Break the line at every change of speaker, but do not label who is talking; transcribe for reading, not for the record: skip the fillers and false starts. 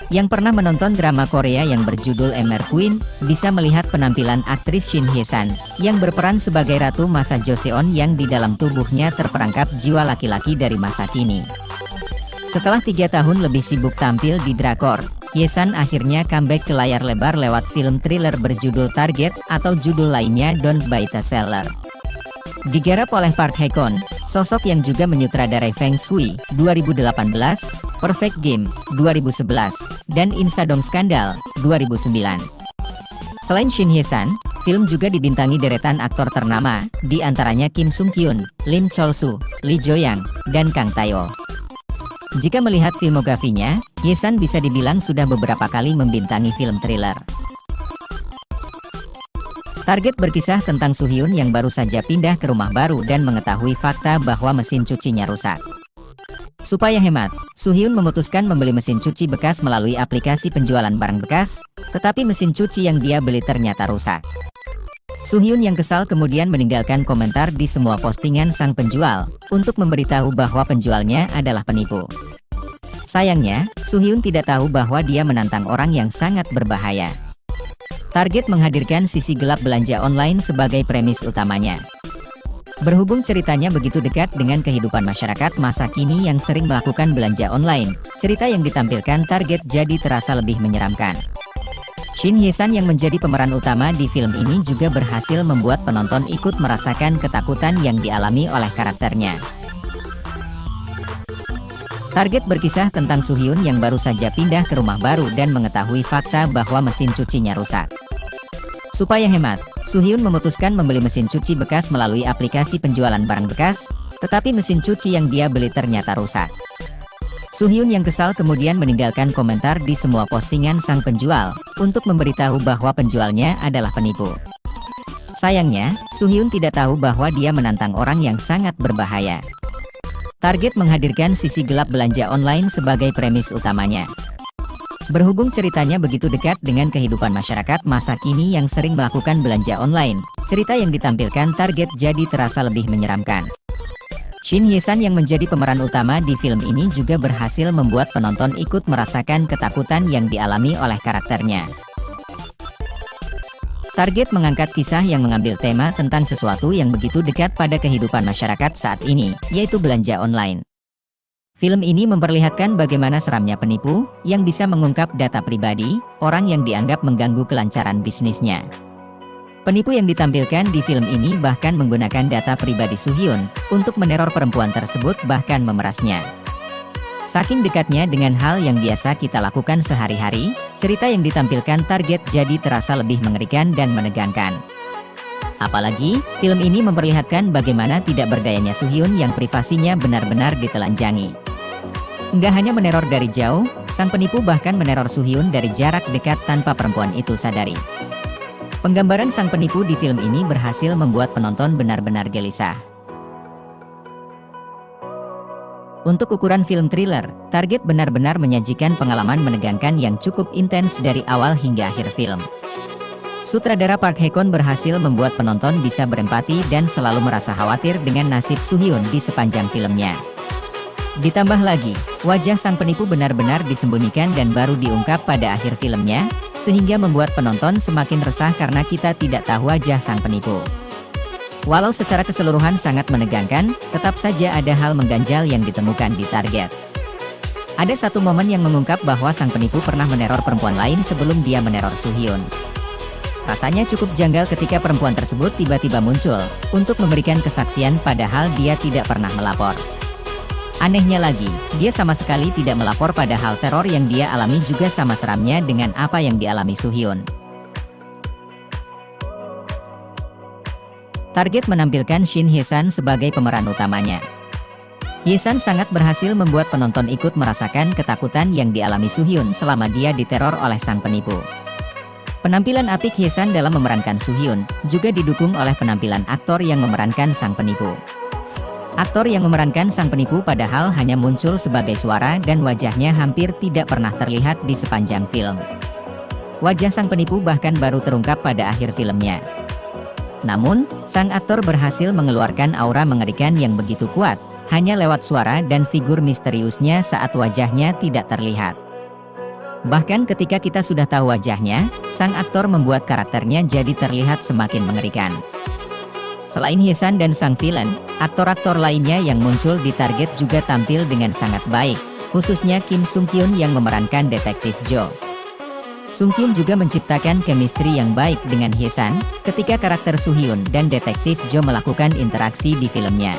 Yang pernah menonton drama Korea yang berjudul Ember Queen, bisa melihat penampilan aktris Shin Hye-san, yang berperan sebagai Ratu masa Joseon yang di dalam tubuhnya terperangkap jiwa laki-laki dari masa kini. Setelah 3 tahun lebih sibuk tampil di drakor, Hye-san akhirnya comeback ke layar lebar lewat film thriller berjudul Target, atau judul lainnya Don't Buy the Seller. Digarap oleh Park Hae-kun, sosok yang juga menyutradarai Feng Shui 2018, Perfect Game 2011, dan Insadong Scandal 2009. Selain Shin Hye-san, film juga dibintangi deretan aktor ternama, di antaranya Kim Sung Kyun, Lim Chol-soo, Lee Jo-yang, dan Kang Tae-oh. Jika melihat filmografinya, Hye-san bisa dibilang sudah beberapa kali membintangi film thriller. Target berkisah tentang Soo-hyun yang baru saja pindah ke rumah baru dan mengetahui fakta bahwa mesin cucinya rusak. Supaya hemat, Soo-hyun memutuskan membeli mesin cuci bekas melalui aplikasi penjualan barang bekas, tetapi mesin cuci yang dia beli ternyata rusak. Soo-hyun yang kesal kemudian meninggalkan komentar di semua postingan sang penjual, untuk memberitahu bahwa penjualnya adalah penipu. Sayangnya, Soo-hyun tidak tahu bahwa dia menantang orang yang sangat berbahaya. Target menghadirkan sisi gelap belanja online sebagai premis utamanya. Berhubung ceritanya begitu dekat dengan kehidupan masyarakat masa kini yang sering melakukan belanja online, cerita yang ditampilkan Target jadi terasa lebih menyeramkan. Shin Hye-san yang menjadi pemeran utama di film ini juga berhasil membuat penonton ikut merasakan ketakutan yang dialami oleh karakternya. Target berkisah tentang Soo-hyun yang baru saja pindah ke rumah baru dan mengetahui fakta bahwa mesin cucinya rusak. Supaya hemat, Soo-hyun memutuskan membeli mesin cuci bekas melalui aplikasi penjualan barang bekas, tetapi mesin cuci yang dia beli ternyata rusak. Soo-hyun yang kesal kemudian meninggalkan komentar di semua postingan sang penjual, untuk memberitahu bahwa penjualnya adalah penipu. Sayangnya, Soo-hyun tidak tahu bahwa dia menantang orang yang sangat berbahaya. Target menghadirkan sisi gelap belanja online sebagai premis utamanya. Berhubung ceritanya begitu dekat dengan kehidupan masyarakat masa kini yang sering melakukan belanja online, cerita yang ditampilkan Target jadi terasa lebih menyeramkan. Shin Hye-san yang menjadi pemeran utama di film ini juga berhasil membuat penonton ikut merasakan ketakutan yang dialami oleh karakternya. Target mengangkat kisah yang mengambil tema tentang sesuatu yang begitu dekat pada kehidupan masyarakat saat ini, yaitu belanja online. Film ini memperlihatkan bagaimana seramnya penipu, yang bisa mengungkap data pribadi, orang yang dianggap mengganggu kelancaran bisnisnya. Penipu yang ditampilkan di film ini bahkan menggunakan data pribadi Soo-hyun, untuk meneror perempuan tersebut bahkan memerasnya. Saking dekatnya dengan hal yang biasa kita lakukan sehari-hari, cerita yang ditampilkan Target jadi terasa lebih mengerikan dan menegangkan. Apalagi, film ini memperlihatkan bagaimana tidak berdayanya Soo-hyun yang privasinya benar-benar ditelanjangi. Nggak hanya meneror dari jauh, sang penipu bahkan meneror Soo-hyun dari jarak dekat tanpa perempuan itu sadari. Penggambaran sang penipu di film ini berhasil membuat penonton benar-benar gelisah. Untuk ukuran film thriller, Target benar-benar menyajikan pengalaman menegangkan yang cukup intens dari awal hingga akhir film. Sutradara Park Hae-kun berhasil membuat penonton bisa berempati dan selalu merasa khawatir dengan nasib Soo-hyun di sepanjang filmnya. Ditambah lagi, wajah sang penipu benar-benar disembunyikan dan baru diungkap pada akhir filmnya, sehingga membuat penonton semakin resah karena kita tidak tahu wajah sang penipu. Walau secara keseluruhan sangat menegangkan, tetap saja ada hal mengganjal yang ditemukan di Target. Ada satu momen yang mengungkap bahwa sang penipu pernah meneror perempuan lain sebelum dia meneror Soo-hyun. Rasanya cukup janggal ketika perempuan tersebut tiba-tiba muncul, untuk memberikan kesaksian padahal dia tidak pernah melapor. Anehnya lagi, dia sama sekali tidak melapor padahal teror yang dia alami juga sama seramnya dengan apa yang dialami Soo-hyun. Target menampilkan Shin Hye-san sebagai pemeran utamanya. Hye-san sangat berhasil membuat penonton ikut merasakan ketakutan yang dialami Soo-hyun selama dia diteror oleh sang penipu. Penampilan apik Hye-san dalam memerankan Soo-hyun, juga didukung oleh penampilan aktor yang memerankan sang penipu. Aktor yang memerankan sang penipu padahal hanya muncul sebagai suara dan wajahnya hampir tidak pernah terlihat di sepanjang film. Wajah sang penipu bahkan baru terungkap pada akhir filmnya. Namun, sang aktor berhasil mengeluarkan aura mengerikan yang begitu kuat, hanya lewat suara dan figur misteriusnya saat wajahnya tidak terlihat. Bahkan ketika kita sudah tahu wajahnya, sang aktor membuat karakternya jadi terlihat semakin mengerikan. Selain Hye San dan sang villain, aktor-aktor lainnya yang muncul di Target juga tampil dengan sangat baik, khususnya Kim Sung Kyun yang memerankan Detektif Jo. Sung Kyun juga menciptakan chemistry yang baik dengan Hye San, ketika karakter Soo Hyun dan Detektif Jo melakukan interaksi di filmnya.